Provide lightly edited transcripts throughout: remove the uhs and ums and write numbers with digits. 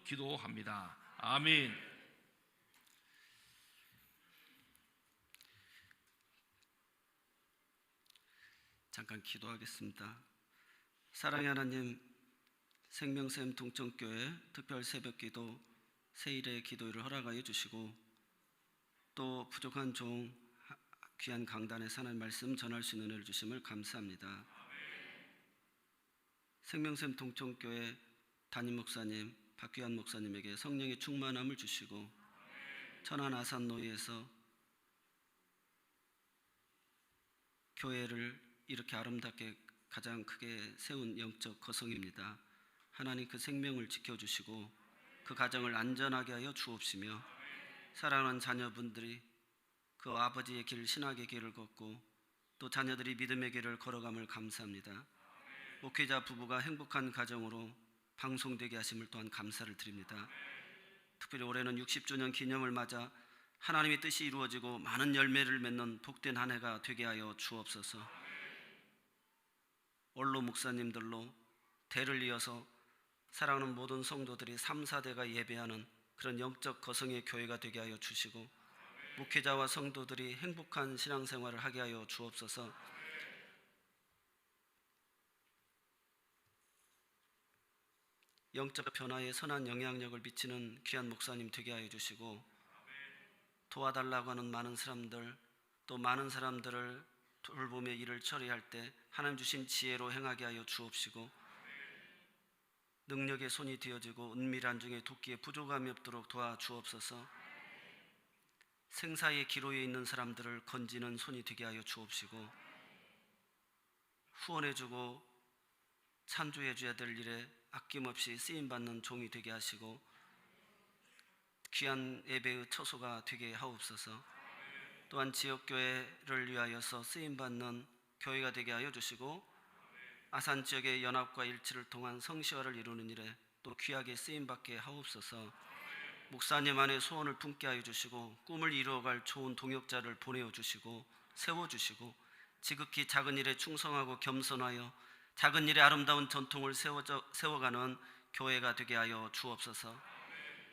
기도합니다. 아멘. 잠깐 기도하겠습니다. 사랑의 하나님, 생명샘 동천교회 특별 새벽기도 세일의 기도를 허락하여 주시고 또 부족한 종 귀한 강단에 하나님 말씀 전할 수 있는 은혜를 주심을 감사합니다. 생명샘 동천교회 담임 목사님 박귀한 목사님에게 성령의 충만함을 주시고 천안 아산노예에서 교회를 이렇게 아름답게 가장 크게 세운 영적 거성입니다. 하나님 그 생명을 지켜주시고 그 가정을 안전하게 하여 주옵시며 사랑하는 자녀분들이 그 아버지의 길, 신학의 길을 걷고 또 자녀들이 믿음의 길을 걸어감을 감사합니다. 목회자 부부가 행복한 가정으로 방송되게 하심을 또한 감사를 드립니다. 특별히 올해는 60주년 기념을 맞아 하나님의 뜻이 이루어지고 많은 열매를 맺는 복된 한 해가 되게 하여 주옵소서. 원로 목사님들로 대를 이어서 사랑하는 모든 성도들이 3, 4대가 예배하는 그런 영적 거성의 교회가 되게 하여 주시고 목회자와 성도들이 행복한 신앙생활을 하게 하여 주옵소서. 영적 변화에 선한 영향력을 미치는 귀한 목사님 되게 하여 주시고 도와달라고 하는 많은 사람들 또 많은 사람들을 돌보며 일을 처리할 때 하나님 주신 지혜로 행하게 하여 주옵시고 능력의 손이 되어지고 은밀한 중에 돕기에 부족함이 없도록 도와주옵소서. 생사의 기로에 있는 사람들을 건지는 손이 되게 하여 주옵시고 후원해주고 찬조해줘야 될 일에 아낌없이 쓰임받는 종이 되게 하시고 귀한 예배의 처소가 되게 하옵소서. 또한 지역교회를 위하여서 쓰임받는 교회가 되게 하여 주시고 아산 지역의 연합과 일치를 통한 성시화를 이루는 일에 또 귀하게 쓰임받게 하옵소서. 목사님 안에 소원을 품게 하여 주시고 꿈을 이루어갈 좋은 동역자를 보내어 주시고 세워주시고 지극히 작은 일에 충성하고 겸손하여 작은 일에 아름다운 전통을 세워가는 교회가 되게 하여 주옵소서.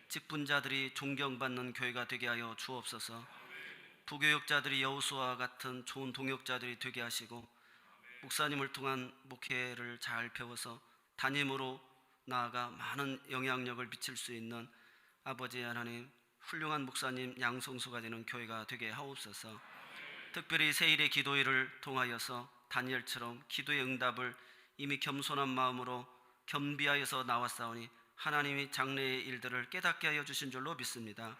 직분자들이 존경받는 교회가 되게 하여 주옵소서. 부교역자들이 여호수아와 같은 좋은 동역자들이 되게 하시고 목사님을 통한 목회를 잘 배워서 담임으로 나아가 많은 영향력을 미칠 수 있는 아버지 하나님 훌륭한 목사님 양성소가 되는 교회가 되게 하옵소서. 특별히 세일의 기도회를 통하여서 다니엘처럼 기도의 응답을 이미 겸손한 마음으로 겸비하여서 나왔사오니 하나님이 장래의 일들을 깨닫게 하여 주신 줄로 믿습니다.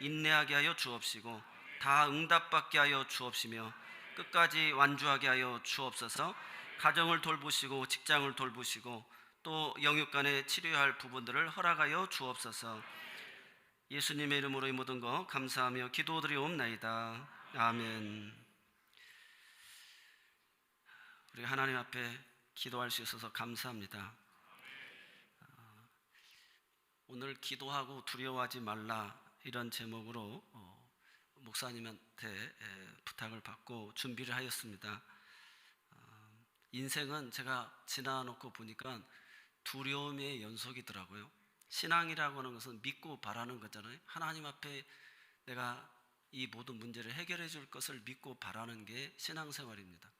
인내하게 하여 주옵시고 다 응답받게 하여 주옵시며 끝까지 완주하게 하여 주옵소서. 가정을 돌보시고 직장을 돌보시고 또 영육간에 치료할 부분들을 허락하여 주옵소서. 예수님의 이름으로 이 모든 것 감사하며 기도드리옵나이다. 아멘. 우리 하나님 앞에 기도할 수 있어서 감사합니다. 오늘 기도하고 두려워하지 말라 이런 제목으로 목사님한테 부탁을 받고 준비를 하였습니다. 인생은 제가 지나놓고 보니까 두려움의 연속이더라고요. 신앙이라고 하는 것은 믿고 바라는 거잖아요. 하나님 앞에 내가 이 모든 문제를 해결해 줄 것을 믿고 바라는 게 신앙생활입니다.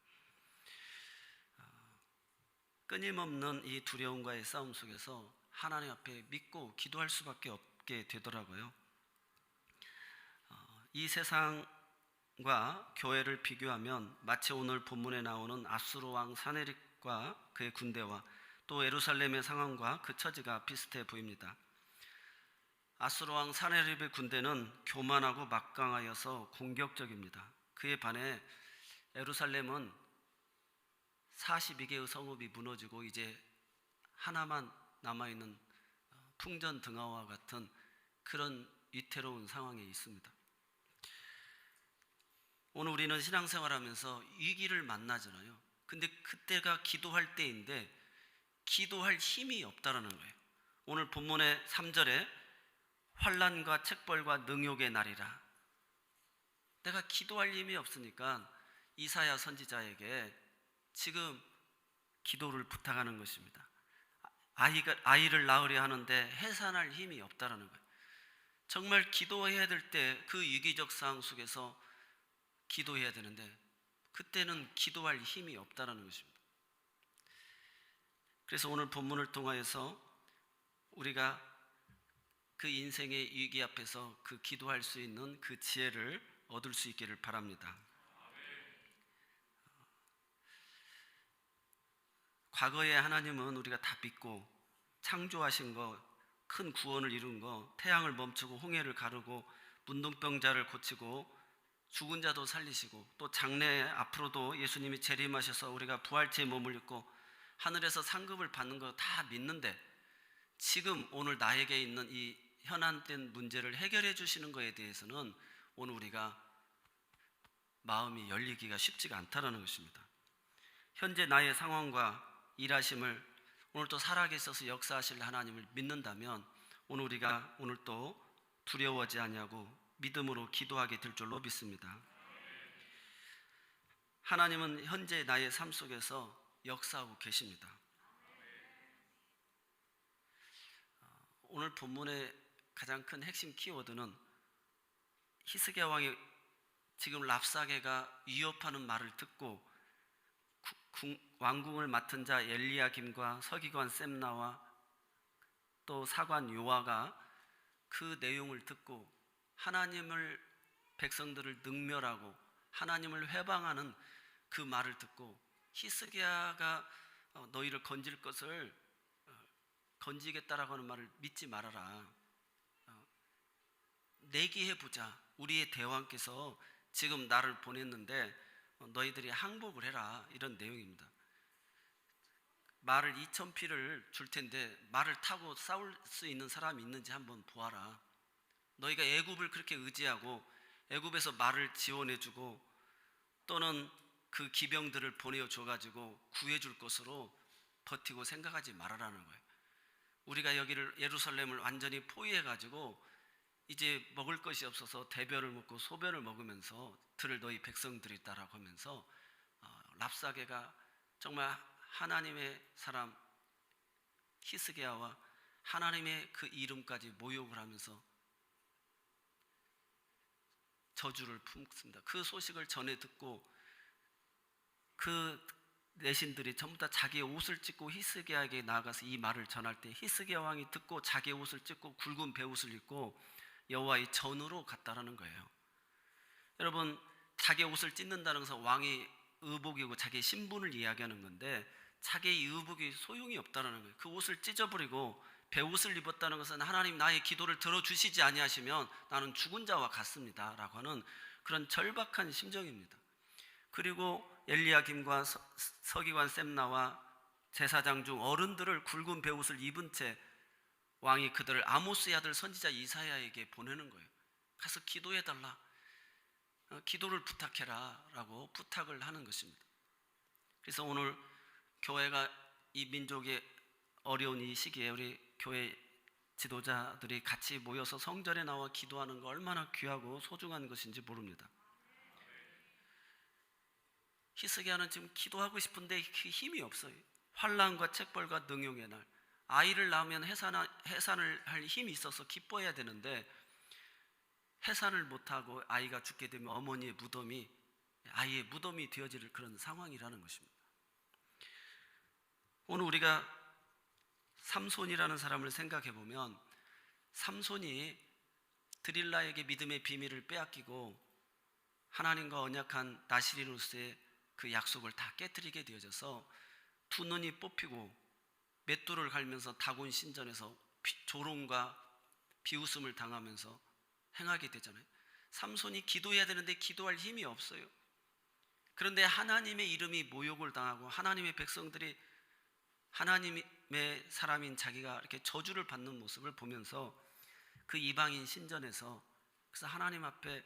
끊임없는 이 두려움과의 싸움 속에서 하나님 앞에 믿고 기도할 수밖에 없게 되더라고요. 이 세상과 교회를 비교하면 마치 오늘 본문에 나오는 아수르 왕 사네립과 그의 군대와 또 예루살렘의 상황과 그 처지가 비슷해 보입니다. 아수르 왕 사네립의 군대는 교만하고 막강하여서 공격적입니다. 그에 반해 예루살렘은 42개의 성읍이 무너지고 이제 하나만 남아있는 풍전등화와 같은 그런 위태로운 상황에 있습니다. 오늘 우리는 신앙생활하면서 위기를 만나잖아요. 근데 그때가 기도할 때인데 기도할 힘이 없다라는 거예요. 오늘 본문의 3절에 환난과 책벌과 능욕의 날이라. 내가 기도할 힘이 없으니까 이사야 선지자에게 지금 기도를 부탁하는 것입니다. 아이를 낳으려 하는데 해산할 힘이 없다라는 거예요. 정말 기도해야 될 때 그 위기적 상황 속에서 기도해야 되는데 그때는 기도할 힘이 없다라는 것입니다. 그래서 오늘 본문을 통하여서 우리가 그 인생의 위기 앞에서 그 기도할 수 있는 그 지혜를 얻을 수 있기를 바랍니다. 과거에 하나님은 우리가 다 믿고 창조하신 거, 큰 구원을 이룬 거, 태양을 멈추고 홍해를 가르고 문둥병자를 고치고 죽은 자도 살리시고 또 장래 앞으로도 예수님이 재림하셔서 우리가 부활체의 몸을 입고 하늘에서 상급을 받는 거 다 믿는데 지금 오늘 나에게 있는 이 현안된 문제를 해결해 주시는 것에 대해서는 오늘 우리가 마음이 열리기가 쉽지가 않다는 것입니다. 현재 나의 상황과 일하심을 오늘 또 살아계셔서 역사하실 하나님을 믿는다면 오늘 우리가 오늘 또 두려워하지 아니하고 믿음으로 기도하게 될 줄로 믿습니다. 하나님은 현재 나의 삶 속에서 역사하고 계십니다. 오늘 본문의 가장 큰 핵심 키워드는 히스기야 왕이 지금 랍사게가 위협하는 말을 듣고 왕궁을 맡은 자 엘리야김과 서기관 셈나와 또 사관 요아가 그 내용을 듣고 하나님을 백성들을 능멸하고 하나님을 회방하는 그 말을 듣고 히스기야가 너희를 건질 것을 건지겠다라고 하는 말을 믿지 말아라. 내기해보자. 우리의 대왕께서 지금 나를 보냈는데 너희들이 항복을 해라. 이런 내용입니다. 말을 2000피를 줄 텐데 말을 타고 싸울 수 있는 사람이 있는지 한번 보아라. 너희가 애굽을 그렇게 의지하고 애굽에서 말을 지원해주고 또는 그 기병들을 보내줘가지고 구해줄 것으로 버티고 생각하지 말아라는 거예요. 우리가 여기를 예루살렘을 완전히 포위해가지고 이제 먹을 것이 없어서 대변을 먹고 소변을 먹으면서 들을 너희 백성들이 있다라고 하면서 랍사게가 정말 하나님의 사람 히스기야와 하나님의 그 이름까지 모욕을 하면서 저주를 품습니다. 그 소식을 전해 듣고 그 내신들이 전부 다 자기의 옷을 찢고 히스기야에게 나아가서 이 말을 전할 때 히스기야 왕이 듣고 자기의 옷을 찢고 굵은 베옷을 입고 여호와의 전으로 갔다라는 거예요. 여러분, 자기의 옷을 찢는다는 것은 왕의 의복이고 자기의 신분을 이야기하는 건데 자기의 의복이 소용이 없다는 거예요. 그 옷을 찢어버리고 베옷을 입었다는 것은 하나님 나의 기도를 들어주시지 아니하시면 나는 죽은 자와 같습니다 라고 하는 그런 절박한 심정입니다. 그리고 엘리야김과 서기관 셈나와 제사장 중 어른들을 굵은 베옷을 입은 채 왕이 그들을 아모스의 아들 선지자 이사야에게 보내는 거예요. 가서 기도해달라, 기도를 부탁해라 라고 부탁을 하는 것입니다. 그래서 오늘 교회가 이 민족의 어려운 이 시기에 우리 교회 지도자들이 같이 모여서 성전에 나와 기도하는 거 얼마나 귀하고 소중한 것인지 모릅니다. 히스기야는 지금 기도하고 싶은데 그 힘이 없어요. 환난과 책벌과 능용의 날, 아이를 낳으면 해산을 할 힘이 있어서 기뻐해야 되는데 해산을 못하고 아이가 죽게 되면 어머니의 무덤이 아이의 무덤이 되어질 그런 상황이라는 것입니다. 오늘 우리가 삼손이라는 사람을 생각해 보면 삼손이 드릴라에게 믿음의 비밀을 빼앗기고 하나님과 언약한 나시리누스의 그 약속을 다 깨뜨리게 되어져서 두 눈이 뽑히고 맷돌을 갈면서 다곤 신전에서 조롱과 비웃음을 당하면서 행하게 되잖아요. 삼손이 기도해야 되는데 기도할 힘이 없어요. 그런데 하나님의 이름이 모욕을 당하고 하나님의 백성들이 하나님의 사람인 자기가 이렇게 저주를 받는 모습을 보면서 그 이방인 신전에서 그래서 하나님 앞에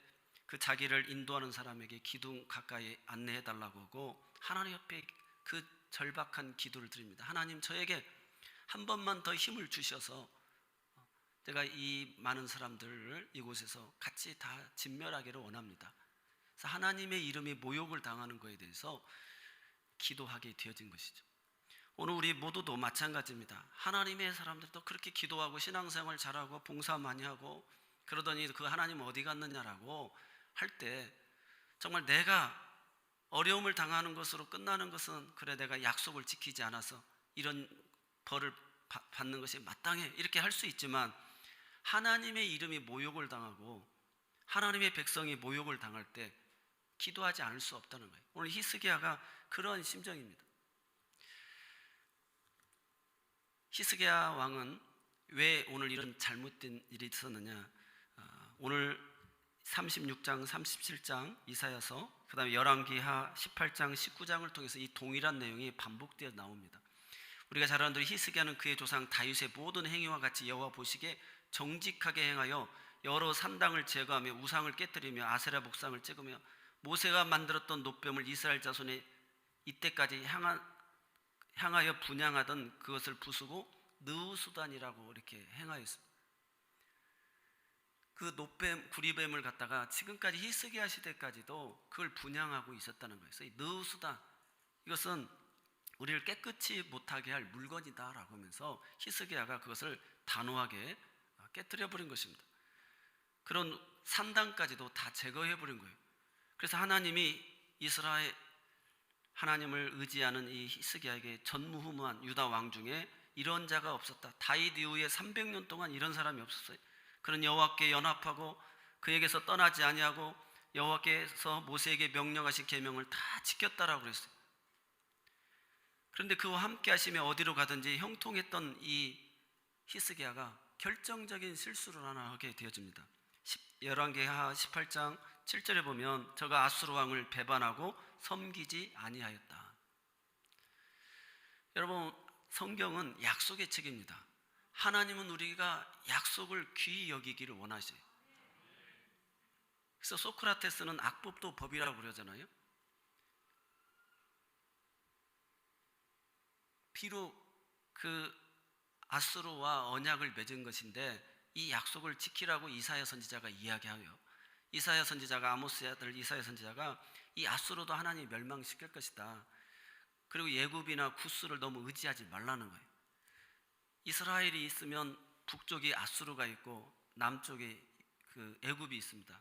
그 자기를 인도하는 사람에게 기둥 가까이 안내해 달라고 하고 하나님 앞에 그 절박한 기도를 드립니다. 하나님, 저에게 한 번만 더 힘을 주셔서 제가 이 많은 사람들을 이곳에서 같이 다 진멸하기를 원합니다. 그래서 하나님의 이름이 모욕을 당하는 것에 대해서 기도하게 되어진 것이죠. 오늘 우리 모두도 마찬가지입니다. 하나님의 사람들도 그렇게 기도하고 신앙생활 잘하고 봉사 많이 하고 그러더니 그 하나님 어디 갔느냐라고 할 때 정말 내가 어려움을 당하는 것으로 끝나는 것은 그래 내가 약속을 지키지 않아서 이런 벌을 받는 것이 마땅해 이렇게 할 수 있지만 하나님의 이름이 모욕을 당하고 하나님의 백성이 모욕을 당할 때 기도하지 않을 수 없다는 거예요. 오늘 히스기야가 그런 심정입니다. 히스기야 왕은 왜 오늘 이런 잘못된 일이 있었느냐, 오늘 36장, 37장 이사야서, 그 다음에 열왕기하 18장, 19장을 통해서 이 동일한 내용이 반복되어 나옵니다. 우리가 잘 아는 대로 히스기야는 그의 조상 다윗의 모든 행위와 같이 여호와 보시기에 정직하게 행하여 여러 산당을 제거하며 우상을 깨뜨리며 아세라 목상을 찍으며 모세가 만들었던 놋뱀을 이스라엘 자손이 이때까지 향하여 분향하던 그것을 부수고 느우수단이라고 이렇게 행하였습니다. 그 놋뱀, 구리뱀을 갖다가 지금까지 히스기야 시대까지도 그걸 분향하고 있었다는 거예요. 그래서 이 느우수단, 이것은 우리를 깨끗이 못하게 할 물건이다라고 하면서 히스기야가 그것을 단호하게 깨뜨려 버린 것입니다. 그런 산당까지도 다 제거해 버린 거예요. 그래서 하나님이 이스라엘 하나님을 의지하는 이 히스기야에게 전무후무한 유다 왕 중에 이런 자가 없었다. 다윗 이후에 300년 동안 이런 사람이 없었어요. 그는 여호와께 연합하고 그에게서 떠나지 아니하고 여호와께서 모세에게 명령하신 계명을 다 지켰다라고 그랬어요. 그런데 그와 함께 하시며 어디로 가든지 형통했던 이 히스기야가 결정적인 실수를 하나 하게 되어집니다. 열왕기하 18장 7절에 보면 저가 아수르 왕을 배반하고 섬기지 아니하였다. 여러분, 성경은 약속의 책입니다. 하나님은 우리가 약속을 귀히 여기기를 원하세요. 그래서 소크라테스는 악법도 법이라고 그러잖아요. 비록 그 아수르와 언약을 맺은 것인데 이 약속을 지키라고 이사야 선지자가 이야기하여, 이사야 선지자가, 아모스의 아들 이사야 선지자가 이 아수르도 하나님이 멸망시킬 것이다. 그리고 예굽이나 구스를 너무 의지하지 말라는 거예요. 이스라엘이 있으면 북쪽이 아수르가 있고 남쪽에 그 애굽이 있습니다.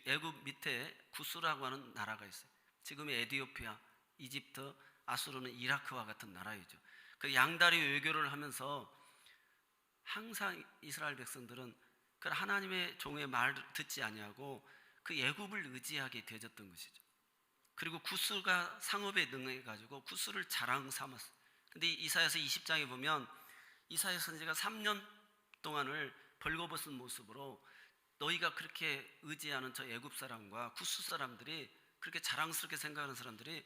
애굽 밑에 구스라고 하는 나라가 있어요. 지금의 에티오피아, 이집트, 아수르는 이라크와 같은 나라이죠. 그 양다리 외교를 하면서 항상 이스라엘 백성들은 그 하나님의 종의 말을 듣지 아니하고 그 애굽을 의지하게 되어졌던 것이죠. 그리고 구스가 상업에 능해가지고 구스를 자랑 삼았어요. 근데 이사야서 20장에 보면 이사야 선지자가 3년 동안을 벌거벗은 모습으로 너희가 그렇게 의지하는 저 애굽 사람과 구스 사람들이, 그렇게 자랑스럽게 생각하는 사람들이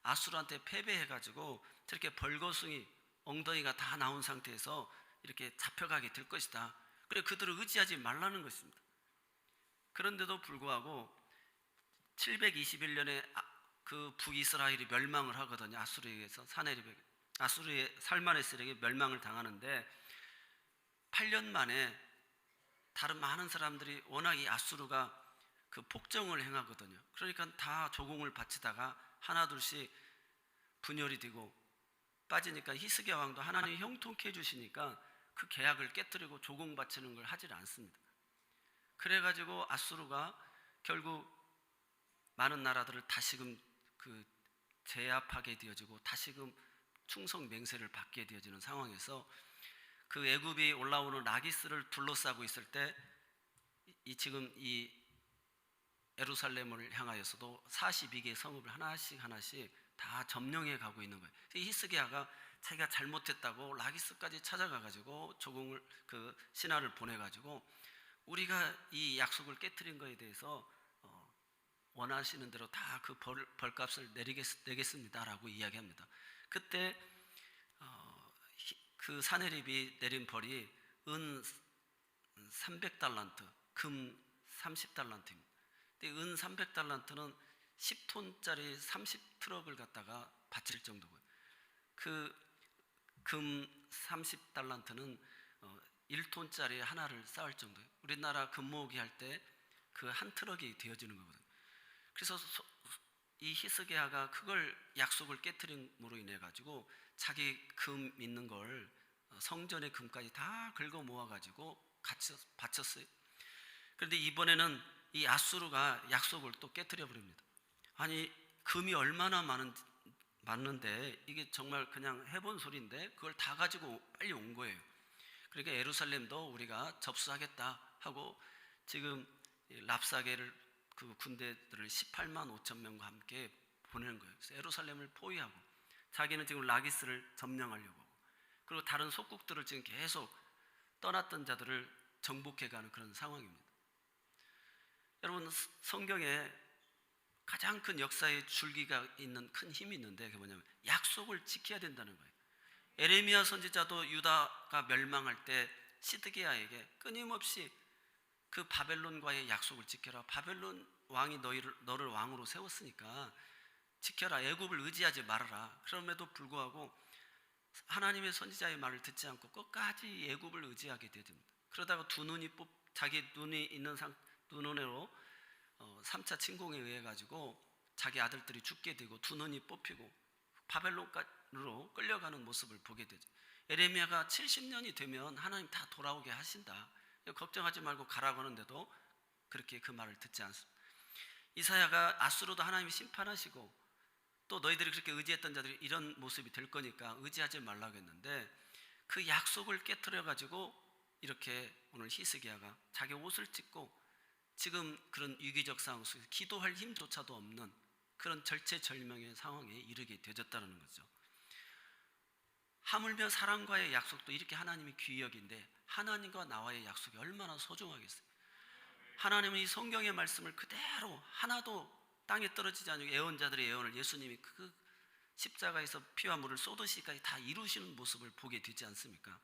아수르한테 패배해가지고 저렇게 벌거숭이 엉덩이가 다 나온 상태에서 이렇게 잡혀가게 될 것이다. 그래 그들을 의지하지 말라는 것입니다. 그런데도 불구하고 721년에 그 북이스라엘이 멸망을 하거든요. 아수르에 의해서 아수르의 살마네스에게 멸망을 당하는데 8년 만에 다른 많은 사람들이 워낙 이 아수르가 그 폭정을 행하거든요. 그러니까 다 조공을 바치다가 하나둘씩 분열이 되고 빠지니까 히스기야 왕도 하나님이 형통케 해주시니까 그 계약을 깨뜨리고 조공 바치는 걸 하질 않습니다. 그래가지고 아수르가 결국 많은 나라들을 다시금 그 제압하게 되어지고 다시금 충성 맹세를 받게 되어지는 상황에서 그 애굽이 올라오는 라기스를 둘러싸고 있을 때 지금 이 예루살렘을 향하여서도 42개의 성읍을 하나씩 다 점령해 가고 있는 거예요. 히스기야가 자기가 잘못했다고 라기스까지 찾아가가지고 조공을 그 신하를 보내가지고 우리가 이 약속을 깨뜨린 거에 대해서 원하시는 대로 다 그 벌값을 내겠습니다라고 이야기합니다. 그때 그 사네립이 내린 벌이 은 300달란트, 금 30달란트입니다. 근데 은 300달란트는 10톤짜리 30트럭을 갖다가 바칠 정도고요. 그 금 30달란트는 1톤짜리 하나를 쌓을 정도예요. 우리나라 금 모으기 할 때 그 한 트럭이 되어지는 거거든요. 그래서 이 히스기야가 그걸 약속을 깨뜨림으로 인해 가지고 자기 금 있는 걸 성전의 금까지 다 긁어 모아가지고 같이 바쳤어요. 그런데 이번에는 이 아수르가 약속을 또 깨뜨려 버립니다. 아니 금이 얼마나 많은데 이게 정말 그냥 해본 소리인데 그걸 다 가지고 빨리 온 거예요. 그러니까 예루살렘도 우리가 접수하겠다 하고 지금 랍사게를 그 군대들을 18만 5천 명과 함께 보내는 거예요. 그래서 예루살렘을 포위하고 자기는 지금 라기스를 점령하려고 하고 그리고 다른 속국들을 지금 계속 떠났던 자들을 정복해가는 그런 상황입니다. 여러분 성경에 가장 큰 역사의 줄기가 있는 큰 힘이 있는데 그게 뭐냐면 약속을 지켜야 된다는 거예요. 에레미야 선지자도 유다가 멸망할 때 시드기야에게 끊임없이 그 바벨론과의 약속을 지켜라. 바벨론 왕이 너를 왕으로 세웠으니까 지켜라. 애굽을 의지하지 말아라. 그럼에도 불구하고 하나님의 선지자의 말을 듣지 않고 끝까지 애굽을 의지하게 됩니다. 그러다가 자기 눈이 있는 눈으로 3차 침공에 의해 가지고 자기 아들들이 죽게 되고 두 눈이 뽑히고 바벨론으로 끌려가는 모습을 보게 되죠. 에레미야가 70년이 되면 하나님 다 돌아오게 하신다. 걱정하지 말고 가라고 하는데도 그렇게 그 말을 듣지 않습니다. 이사야가 아수르도 하나님이 심판하시고 또 너희들이 그렇게 의지했던 자들이 이런 모습이 될 거니까 의지하지 말라고 했는데 그 약속을 깨트려 가지고 이렇게 오늘 히스기야가 자기 옷을 찢고 지금 그런 위기적 상황 속에서 기도할 힘조차도 없는 그런 절체절명의 상황에 이르게 되졌다는 거죠. 하물며 사람과의 약속도 이렇게 하나님이 귀역인데 하나님과 나와의 약속이 얼마나 소중하겠어요. 하나님은 이 성경의 말씀을 그대로 하나도 땅에 떨어지지 않고 예언자들의 예언을 예수님이 그 십자가에서 피와 물을 쏟으시기까지 다 이루시는 모습을 보게 되지 않습니까?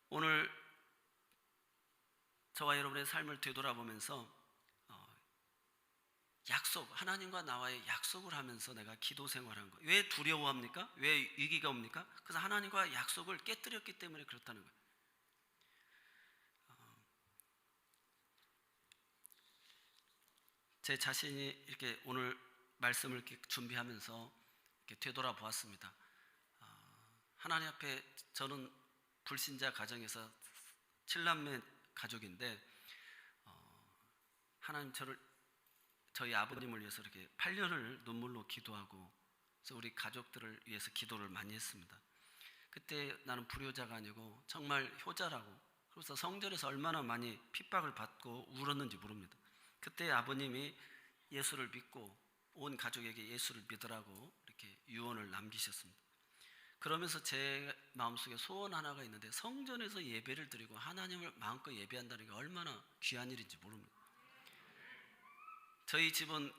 오늘 저와 여러분의 삶을 되돌아보면서 약속, 하나님과 나와의 약속을 하면서 내가 기도 생활한 거예요. 왜 두려워합니까? 왜 위기가 옵니까? 그래서 하나님과 약속을 깨뜨렸기 때문에 그렇다는 거예요. 제 자신이 이렇게 오늘 말씀을 이렇게 준비하면서 이렇게 되돌아보았습니다. 하나님 앞에 저는 불신자 가정에서 7남매 가족인데 하나님 저희 아버님을 위해서 이렇게 8년을 눈물로 기도하고 그래서 우리 가족들을 위해서 기도를 많이 했습니다. 그때 나는 불효자가 아니고 정말 효자라고 그래서 성전에서 얼마나 많이 핍박을 받고 울었는지 모릅니다. 그때 아버님이 예수를 믿고 온 가족에게 예수를 믿으라고 이렇게 유언을 남기셨습니다. 그러면서 제 마음속에 소원 하나가 있는데 성전에서 예배를 드리고 하나님을 마음껏 예배한다는 게 얼마나 귀한 일인지 모릅니다. 저희 집은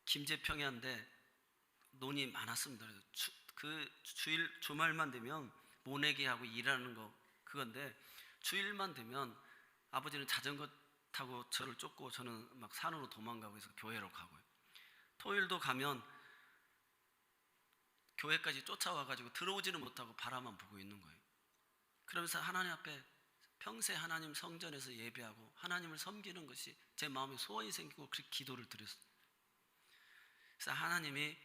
김제평야인데 논이 많았습니다. 그 주말만 되면 모내기 하고 일하는 거 그건데 주일만 되면 아버지는 자전거 타고 저를 쫓고 저는 막 산으로 도망가고 해서 교회로 가고요. 토요일도 가면 교회까지 쫓아와가지고 들어오지는 못하고 바라만 보고 있는 거예요. 그러면서 하나님 앞에 평생 하나님 성전에서 예배하고 하나님을 섬기는 것이 제 마음에 소원이 생기고 그렇게 기도를 드렸어요. 그래서 하나님이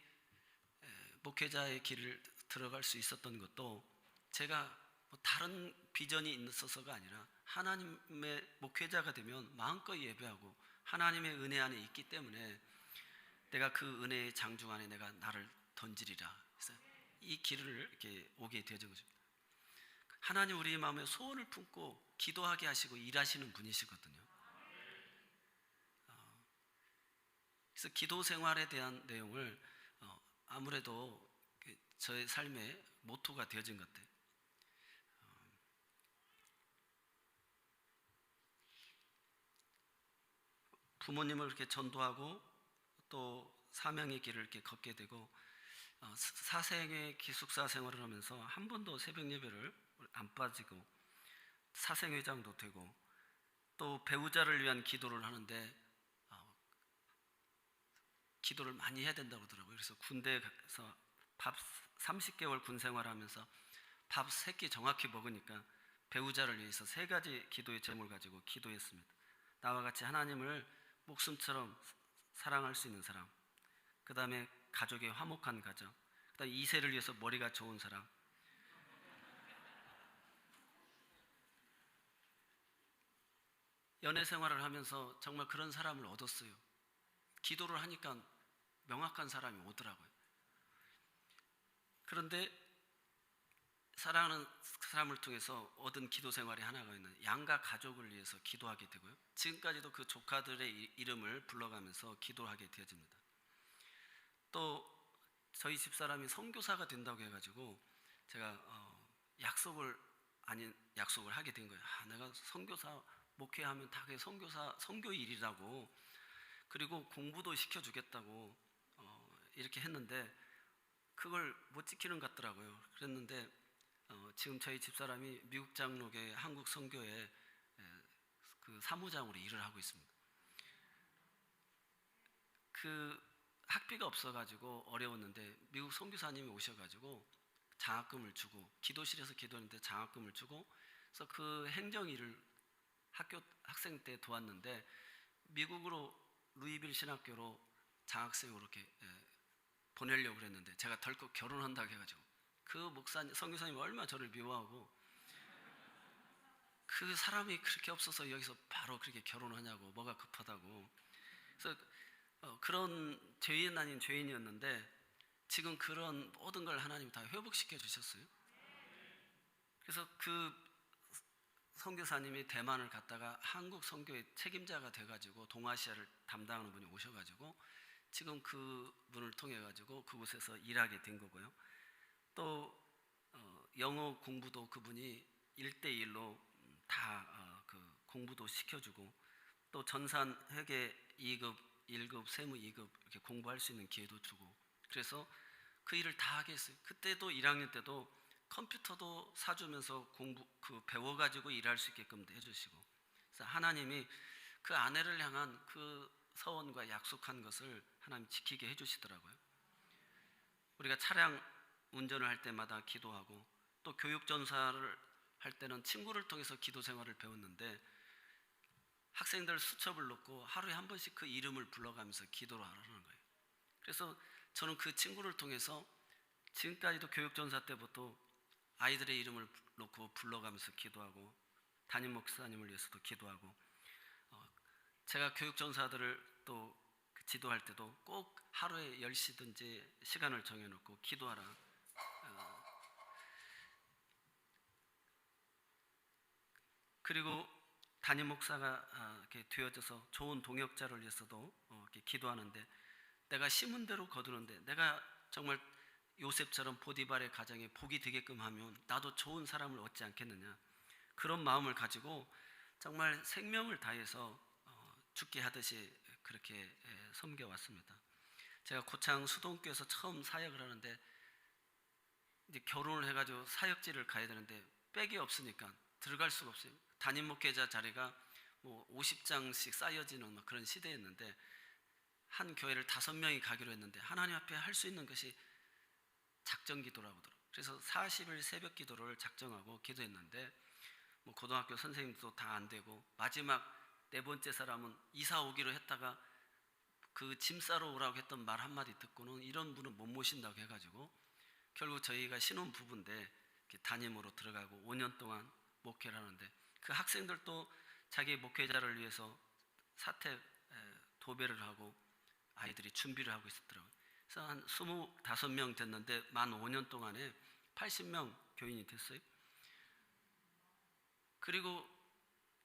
목회자의 길을 들어갈 수 있었던 것도 제가 뭐 다른 비전이 있어서가 아니라 하나님의 목회자가 되면 마음껏 예배하고 하나님의 은혜 안에 있기 때문에 내가 그 은혜의 장중 안에 내가 나를 던지리라. 그래서 이 길을 이렇게 오게 되어진 거죠. 하나님 우리 마음에 소원을 품고 기도하게 하시고 일하시는 분이시거든요. 그래서 기도 생활에 대한 내용을 아무래도 저의 삶의 모토가 되어진 것 같아요. 부모님을 이렇게 전도하고 또 사명의 길을 이렇게 걷게 되고 사생의 기숙사 생활을 하면서 한 번도 새벽 예배를 안 빠지고 사생회장도 되고 또 배우자를 위한 기도를 하는데 기도를 많이 해야 된다고 하더라고요. 그래서 군대에서 밥 30개월 군 생활하면서 밥 3끼 정확히 먹으니까 배우자를 위해서 3가지 기도의 제목을 가지고 기도했습니다. 나와 같이 하나님을 목숨처럼 사랑할 수 있는 사람, 그 다음에 가족의 화목한 가정, 그다음 이세를 위해서 머리가 좋은 사람. 연애 생활을 하면서 정말 그런 사람을 얻었어요. 기도를 하니까 명확한 사람이 오더라고요. 그런데 사랑하는 사람을 통해서 얻은 기도 생활이 하나가 있는 양가 가족을 위해서 기도하게 되고요. 지금까지도 그 조카들의 이름을 불러가면서 기도하게 되어집니다. 또 저희 집사람이 선교사가 된다고 해가지고 제가 약속을 하게 된 거예요. 내가 선교사 목회하면 다 그게 선교 일이라고, 그리고 공부도 시켜주겠다고 이렇게 했는데 그걸 못 지키는 것 같더라고요. 그랬는데 지금 저희 집사람이 미국 장로교회 한국 선교회 그 사무장으로 일을 하고 있습니다. 그 학비가 없어가지고 어려웠는데 미국 선교사님이 오셔가지고 장학금을 주고, 기도실에서 기도했는데 장학금을 주고, 그래서 그 행정 일을 학생 때 도왔는데 미국으로 루이빌 신학교로 장학생으로 이렇게 보내려고 그랬는데 제가 덜컥 결혼한다고 해가지고 그 선교사님이 얼마나 저를 미워하고, 그 사람이 그렇게 없어서 여기서 바로 그렇게 결혼하냐고, 뭐가 급하다고. 그래서 그런 죄인 아닌 죄인이었는데 지금 그런 모든 걸 하나님이 다 회복시켜 주셨어요. 그래서 그 선교사님이 대만을 갔다가 한국 선교의 책임자가 돼가지고 동아시아를 담당하는 분이 오셔가지고 지금 그 분을 통해 가지고 그곳에서 일하게 된 거고요. 또 영어 공부도 그분이 1대1로 다 그 공부도 시켜주고, 또 전산 회계 2급, 1급, 세무 2급 이렇게 공부할 수 있는 기회도 주고, 그래서 그 일을 다 하게 했어요. 그때도 1학년 때도 컴퓨터도 사주면서 배워가지고 일할 수 있게끔 해주시고, 그래서 하나님이 그 아내를 향한 그 서원과 약속한 것을 하나님 지키게 해주시더라고요. 우리가 차량 운전을 할 때마다 기도하고, 또 교육전사를 할 때는 친구를 통해서 기도 생활을 배웠는데 학생들 수첩을 놓고 하루에 한 번씩 그 이름을 불러가면서 기도를 하라는 거예요. 그래서 저는 그 친구를 통해서 지금까지도 교육전사 때부터 아이들의 이름을 놓고 불러가면서 기도하고, 담임 목사님을 위해서도 기도하고, 제가 교육전사들을 또 지도할 때도 꼭 하루에 10시든지 시간을 정해놓고 기도하라. 그리고 담임 목사가 이렇게 되어져서 좋은 동역자를 위해서도 이렇게 기도하는데, 내가 심은 대로 거두는데 내가 정말 요셉처럼 보디발의 가정에 복이 되게끔 하면 나도 좋은 사람을 얻지 않겠느냐, 그런 마음을 가지고 정말 생명을 다해서 죽게 하듯이 그렇게 섬겨왔습니다. 제가 고창 수동교에서 처음 사역을 하는데 이제 결혼을 해가지고 사역지를 가야 되는데 백이 없으니까 들어갈 수가 없어요. 담임 목회자 자리가 뭐 50장씩 쌓여지는 그런 시대였는데 한 교회를 5명이 가기로 했는데 하나님 앞에 할 수 있는 것이 작정 기도라고 하더라고요. 그래서 40일 새벽 기도를 작정하고 기도했는데 뭐 고등학교 선생님도 다 안 되고, 마지막 4번째 사람은 이사 오기로 했다가 그 짐 싸러 오라고 했던 말 한마디 듣고는 이런 분은 못 모신다고 해가지고 결국 저희가 신혼 부부인데 담임으로 들어가고 5년 동안 목회를 하는데, 그 학생들도 자기 목회자를 위해서 사택 도배를 하고 아이들이 준비를 하고 있었더라고요. 그래서 한 25명 됐는데 만 5년 동안에 80명 교인이 됐어요. 그리고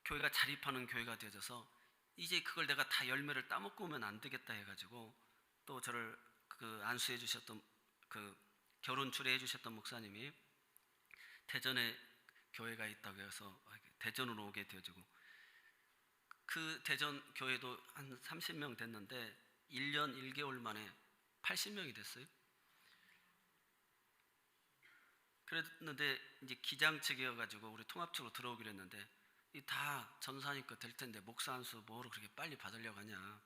교회가 자립하는 교회가 되어져서 이제 그걸 내가 다 열매를 따먹고 오면 안 되겠다 해가지고 또 저를 그 안수해 주셨던 그 결혼 주례해 주셨던 목사님이 대전에 교회가 있다고 해서 대전으로 오게 되어지고, 그 대전 교회도 한 30명 됐는데 1년 1개월 만에 80명이 됐어요. 그랬는데 이제 기장 측이어가지고 우리 통합 측으로 들어오기로 했는데 이 다 전사니까 될 텐데 목사 안수 뭐로 그렇게 빨리 받으려고 하냐,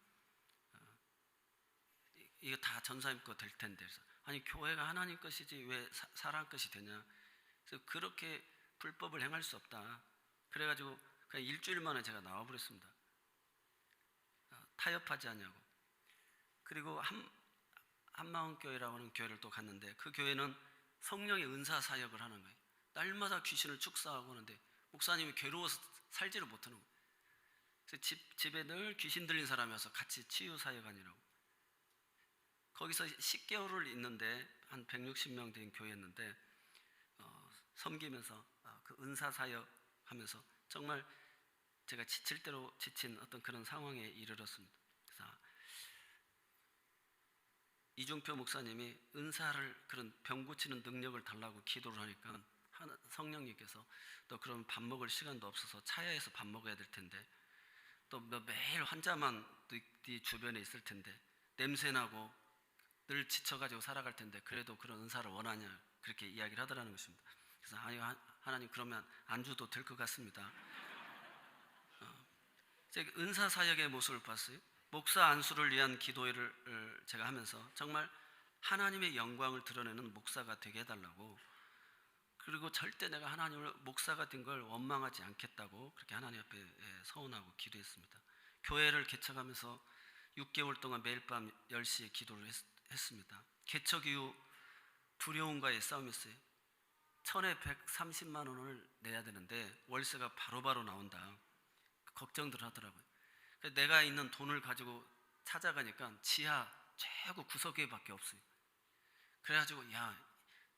이거 다 전사님 거 될 텐데. 그래서 아니 교회가 하나님 것이지 왜 사람 것이 되냐. 그래서 그렇게 불법을 행할 수 없다. 그래가지고 그냥 일주일 만에 제가 나와버렸습니다. 타협하지 않냐고. 그리고 한마음교회라고 하는 교회를 또 갔는데, 그 교회는 성령의 은사 사역을 하는 거예요. 날마다 귀신을 축사하고 하는데 목사님이 괴로워서 살지를 못하는 거예요. 그래서 집에 늘 귀신 들린 사람이 와서 같이 치유 사역하느라고. 거기서 10개월을 있는데 한 160명 된 교회였는데, 섬기면서 그 은사 사역하면서 정말 제가 지칠 대로 지친 어떤 그런 상황에 이르렀습니다. 그래서 이중표 목사님이 은사를, 그런 병 고치는 능력을 달라고 기도를 하니까 성령님께서 또 그럼 밥 먹을 시간도 없어서 차야에서 밥 먹어야 될 텐데, 또 매일 환자만 네 주변에 있을 텐데, 냄새나고 늘 지쳐가지고 살아갈 텐데 그래도 그런 은사를 원하냐, 그렇게 이야기를 하더라는 것입니다. 그래서 아니, 하나님 그러면 안 줘도 될 것 같습니다. 제가 은사 사역의 모습을 봤어요. 목사 안수를 위한 기도회를 제가 하면서 정말 하나님의 영광을 드러내는 목사가 되게 해달라고, 그리고 절대 내가 하나님을 목사가 된 걸 원망하지 않겠다고 그렇게 하나님 앞에 서원하고 기도했습니다. 교회를 개척하면서 6개월 동안 매일 밤 10시에 기도를 했습니다. 개척 이후 두려움과의 싸움이었어요. 1,000에 130만 원을 내야 되는데 월세가 바로바로 나온다, 걱정들 하더라고요. 그래서 내가 있는 돈을 가지고 찾아가니까 지하 최고 구석에밖에 없어요. 그래가지고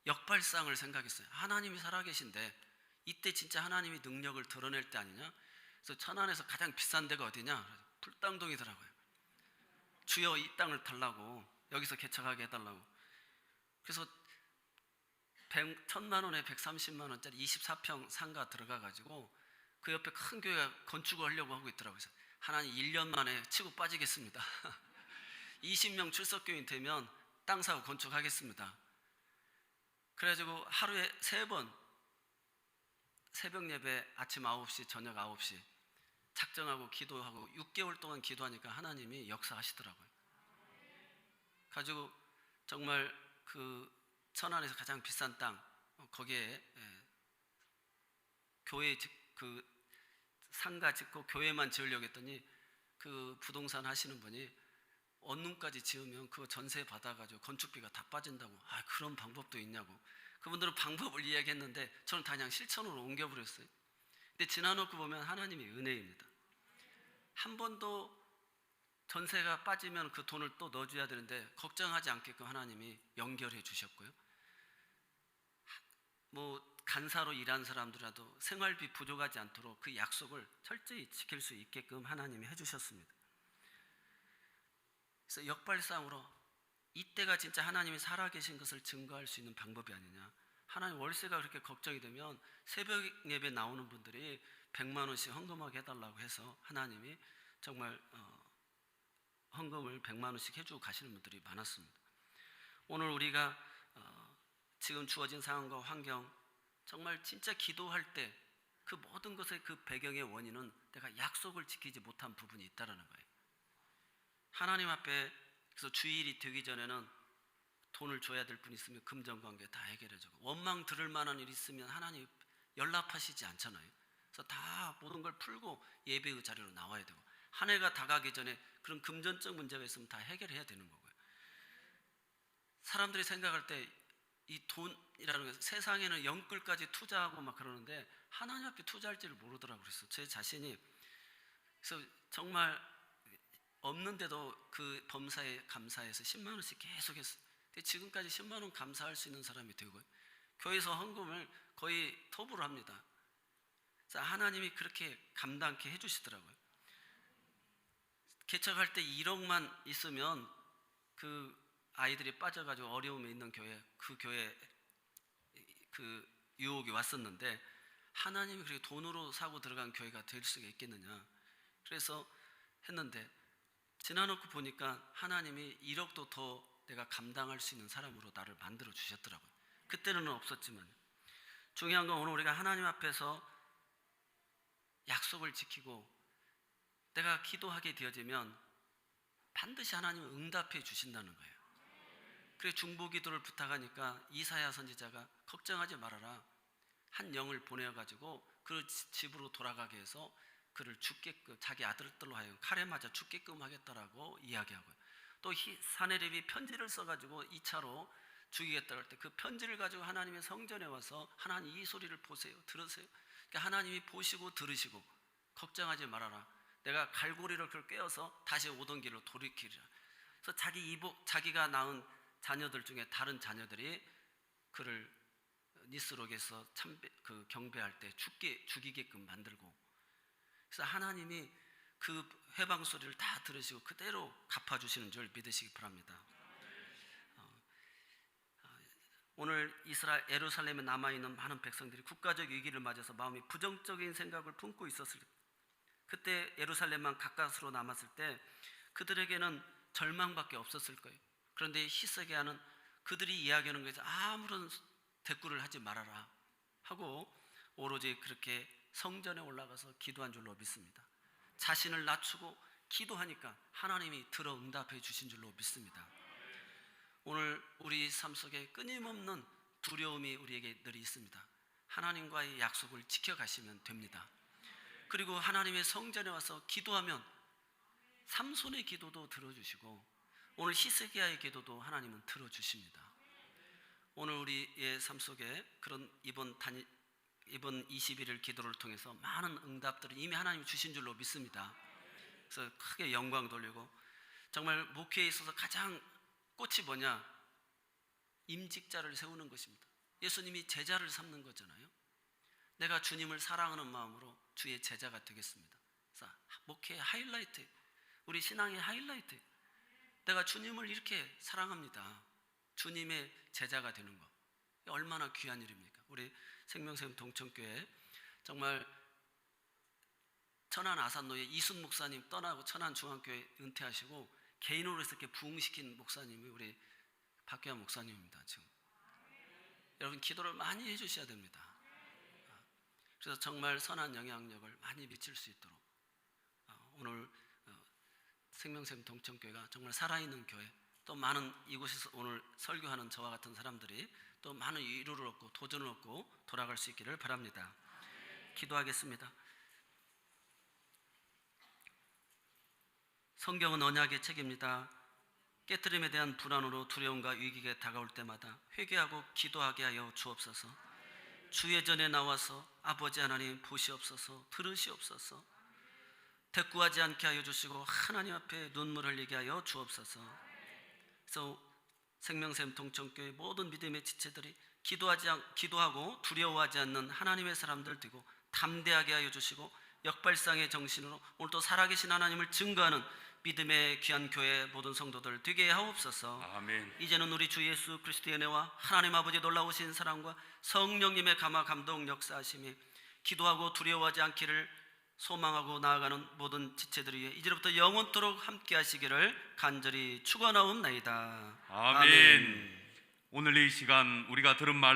역발상을 생각했어요. 하나님이 살아계신데 이때 진짜 하나님이 능력을 드러낼 때 아니냐? 그래서 천안에서 가장 비싼 데가 어디냐? 불당동이더라고요. 주여 이 땅을 달라고, 여기서 개척하게 해달라고. 그래서 1,000만 원에 130만 원짜리 24평 상가 들어가가지고 그 옆에 큰 교회가 건축을 하려고 하고 있더라고요. 그래서 하나님 1년 만에 치고 빠지겠습니다. 20명 출석교인 되면 땅 사고 건축하겠습니다. 그래가지고 하루에 3번 새벽 예배 아침 9시 저녁 9시 작정하고 기도하고 6개월 동안 기도하니까 하나님이 역사하시더라고요. 가지고 정말 그 천안에서 가장 비싼 땅, 거기에 교회 그 상가 짓고 교회만 지으려고 했더니 그 부동산 하시는 분이 원룸까지 지으면 그거 전세 받아가지고 건축비가 다 빠진다고. 그런 방법도 있냐고. 그분들은 방법을 이야기했는데 저는 다 그냥 실천으로 옮겨버렸어요. 근데 지나놓고 보면 하나님의 은혜입니다. 한 번도 전세가 빠지면 그 돈을 또 넣어줘야 되는데 걱정하지 않게끔 하나님이 연결해 주셨고요. 간사로 일한 사람들이라도 생활비 부족하지 않도록 그 약속을 철저히 지킬 수 있게끔 하나님이 해주셨습니다. 그래서 역발상으로 이때가 진짜 하나님이 살아계신 것을 증거할 수 있는 방법이 아니냐. 하나님 월세가 그렇게 걱정이 되면 새벽 예배 나오는 분들이 100만 원씩 헌금하게 해달라고 해서 하나님이 정말 헌금을 100만 원씩 해주고 가시는 분들이 많았습니다. 오늘 우리가 지금 주어진 상황과 환경, 정말 진짜 기도할 때 그 모든 것의 그 배경의 원인은 내가 약속을 지키지 못한 부분이 있다는 거예요. 하나님 앞에, 그래서 주일이 되기 전에는 돈을 줘야 될 분 있으면 금전관계 다 해결해주고, 원망 들을 만한 일 있으면 하나님 연락하시지 않잖아요. 그래서 다 모든 걸 풀고 예배의 자리로 나와야 되고, 한 해가 다가기 전에 그런 금전적 문제가 있으면 다 해결해야 되는 거고요. 사람들이 생각할 때 이 돈이라는 게 세상에는 영끌까지 투자하고 막 그러는데 하나님 앞에 투자할지를 모르더라고요. 그래서 제 자신이, 그래서 정말 없는데도 그 범사에 감사해서 10만 원씩 계속 했어요. 근데 지금까지 10만 원 감사할 수 있는 사람이 되고요. 교회에서 헌금을 거의 톱으로 합니다. 그래서 하나님이 그렇게 감당케 해주시더라고요. 개척할 때 1억만 있으면 그 아이들이 빠져가지고 어려움에 있는 교회, 그 교회 그 유혹이 왔었는데 하나님이 그렇게 돈으로 사고 들어간 교회가 될 수가 있겠느냐. 그래서 했는데 지나놓고 보니까 하나님이 1억도 더 내가 감당할 수 있는 사람으로 나를 만들어 주셨더라고요. 그때는 없었지만. 중요한 건 오늘 우리가 하나님 앞에서 약속을 지키고 내가 기도하게 되어지면 반드시 하나님은 응답해 주신다는 거예요. 그래 중보기도를 부탁하니까 이사야 선지자가 걱정하지 말아라. 한 영을 보내가지고 그 집으로 돌아가게 해서 그를 죽게끔, 자기 아들들로 하여금 칼에 맞아 죽게끔 하겠다라고 이야기하고요. 또 사내립이 편지를 써가지고 2차로 죽이겠다 할 때 그 편지를 가지고 하나님의 성전에 와서 하나님 이 소리를 보세요, 들으세요. 그러니까 하나님이 보시고 들으시고 걱정하지 말아라. 내가 갈고리를 그걸 꿰어서 다시 오던 길로 돌이키리라. 그래서 자기가 낳은 자녀들 중에 다른 자녀들이 그를 니스록에서 경배할 때 죽이게끔 만들고, 그래서 하나님이 그 회방 소리를 다 들으시고 그대로 갚아주시는 줄 믿으시기 바랍니다. 오늘 예루살렘에 남아있는 많은 백성들이 국가적 위기를 맞아서 마음이 부정적인 생각을 품고 있었을 때, 그때 예루살렘만 가까스로 남았을 때 그들에게는 절망밖에 없었을 거예요. 그런데 히스기야는 그들이 이야기하는 것에서 아무런 대꾸를 하지 말아라 하고 오로지 그렇게 성전에 올라가서 기도한 줄로 믿습니다. 자신을 낮추고 기도하니까 하나님이 들어 응답해 주신 줄로 믿습니다. 오늘 우리 삶 속에 끊임없는 두려움이 우리에게 늘 있습니다. 하나님과의 약속을 지켜가시면 됩니다. 그리고 하나님의 성전에 와서 기도하면 삼손의 기도도 들어주시고 오늘 히스기야의 기도도 하나님은 들어주십니다. 오늘 우리의 삶 속에 그런 이번 21일 기도를 통해서 많은 응답들을 이미 하나님이 주신 줄로 믿습니다. 그래서 크게 영광 돌리고, 정말 목회에 있어서 가장 꽃이 뭐냐? 임직자를 세우는 것입니다. 예수님이 제자를 삼는 거잖아요. 내가 주님을 사랑하는 마음으로 주의 제자가 되겠습니다. 그래서 목회의 하이라이트, 우리 신앙의 하이라이트, 내가 주님을 이렇게 사랑합니다. 주님의 제자가 되는 것, 얼마나 귀한 일입니까? 우리 생명샘 동천교회 정말 천안 아산노예 이순 목사님 떠나고 천안 중앙교회 은퇴하시고 개인으로 해서 이렇게 부흥시킨 목사님이 우리 박규환 목사님입니다. 지금 여러분 기도를 많이 해주셔야 됩니다. 그래서 정말 선한 영향력을 많이 미칠 수 있도록 오늘 생명샘 동천교회가 정말 살아있는 교회, 또 많은 이곳에서 오늘 설교하는 저와 같은 사람들이 또 많은 위로를 얻고 도전을 얻고 돌아갈 수 있기를 바랍니다. 기도하겠습니다. 성경은 언약의 책입니다. 깨트림에 대한 불안으로 두려움과 위기가 다가올 때마다 회개하고 기도하게 하여 주옵소서. 주의 전에 나와서 아버지 하나님 보시옵소서, 들으시옵소서. 대꾸하지 않게 하여 주시고 하나님 앞에 눈물 흘리게 하여 주옵소서. 그래서 생명샘 동천교회 모든 믿음의 지체들이 기도하고 두려워하지 않는 하나님의 사람들 되고 담대하게 하여 주시고 역발상의 정신으로 오늘도 살아계신 하나님을 증거하는 믿음의 귀한 교회 모든 성도들 되게 하옵소서. 아멘. 이제는 우리 주 예수 그리스도의 은혜와 하나님 아버지 놀라우신 사랑과 성령님의 감화 감동 역사하심이 기도하고 두려워하지 않기를 소망하고 나아가는 모든 지체들을 위해 이제부터 영원토록 함께 하시기를 간절히 축원하옵나이다. 아멘. 오늘 이 시간 우리가 들은 말씀